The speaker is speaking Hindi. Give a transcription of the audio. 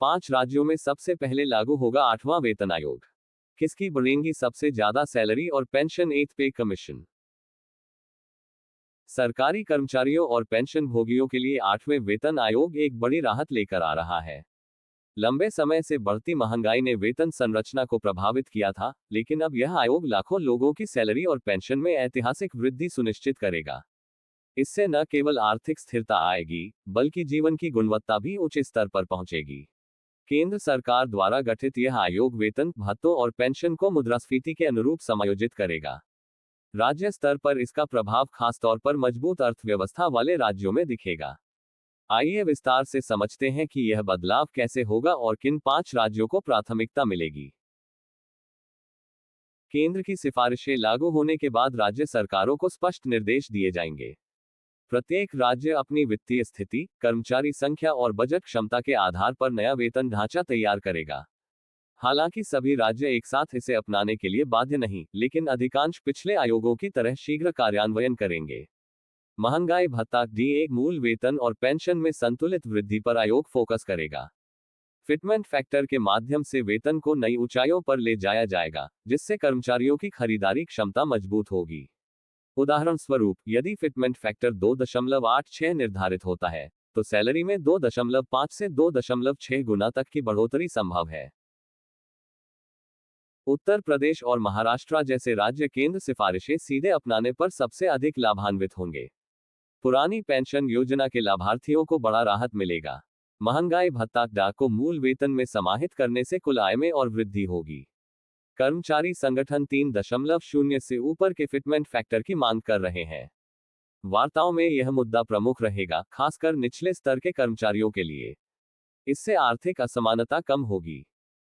5 राज्यों में सबसे पहले लागू होगा 8वां वेतन आयोग। किसकी बढ़ेंगी सबसे ज्यादा सैलरी और पेंशन? 8th पे कमीशन। सरकारी कर्मचारियों और पेंशन भोगियों के लिए 8वें वेतन आयोग एक बड़ी राहत लेकर आ रहा है। लंबे समय से बढ़ती महंगाई ने वेतन संरचना को प्रभावित किया था, लेकिन अब यह आयोग लाखों लोगों की सैलरी और पेंशन में ऐतिहासिक वृद्धि सुनिश्चित करेगा। इससे न केवल आर्थिक स्थिरता आएगी, बल्कि जीवन की गुणवत्ता भी उच्च स्तर पर पहुंचेगी। केंद्र सरकार द्वारा गठित यह आयोग वेतन, भत्तों और पेंशन को मुद्रास्फीति के अनुरूप समायोजित करेगा। राज्य स्तर पर इसका प्रभाव खासतौर पर मजबूत अर्थव्यवस्था वाले राज्यों में दिखेगा। आइए विस्तार से समझते हैं कि यह बदलाव कैसे होगा और किन 5 राज्यों को प्राथमिकता मिलेगी। केंद्र की सिफारिशें लागू होने के बाद राज्य सरकारों को स्पष्ट निर्देश दिए जाएंगे। प्रत्येक राज्य अपनी वित्तीय स्थिति, कर्मचारी संख्या और बजट क्षमता के आधार पर नया वेतन ढांचा तैयार करेगा। हालांकि सभी राज्य एक साथ इसे अपनाने के लिए बाध्य नहीं, लेकिन अधिकांश पिछले आयोगों की तरह शीघ्र कार्यान्वयन करेंगे। महंगाई भत्ता डी मूल वेतन और पेंशन में संतुलित वृद्धि पर आयोग फोकस करेगा। फिटमेंट फैक्टर के माध्यम से वेतन को नई ऊंचाइयों पर ले जाया जाएगा, जिससे कर्मचारियों की खरीदारी क्षमता मजबूत होगी। उदाहरण स्वरूप, यदि फिटमेंट फैक्टर 2.86 निर्धारित होता है, तो सैलरी में 2.5 से 2.6 गुना तक की बढ़ोतरी संभव है। उत्तर प्रदेश और महाराष्ट्र जैसे राज्य केंद्र सिफारिशें सीधे अपनाने पर सबसे अधिक लाभान्वित होंगे। पुरानी पेंशन योजना के लाभार्थियों को बड़ा राहत मिलेगा। महंगाई भत्ता डा को मूल वेतन में समाहित करने से कुल आय में और वृद्धि होगी। कर्मचारी संगठन 3.0 से ऊपर के फिटमेंट फैक्टर की मांग कर रहे हैं। वार्ताओं में यह मुद्दा प्रमुख रहेगा, खासकर निचले स्तर के कर्मचारियों के लिए। इससे आर्थिक असमानता कम होगी।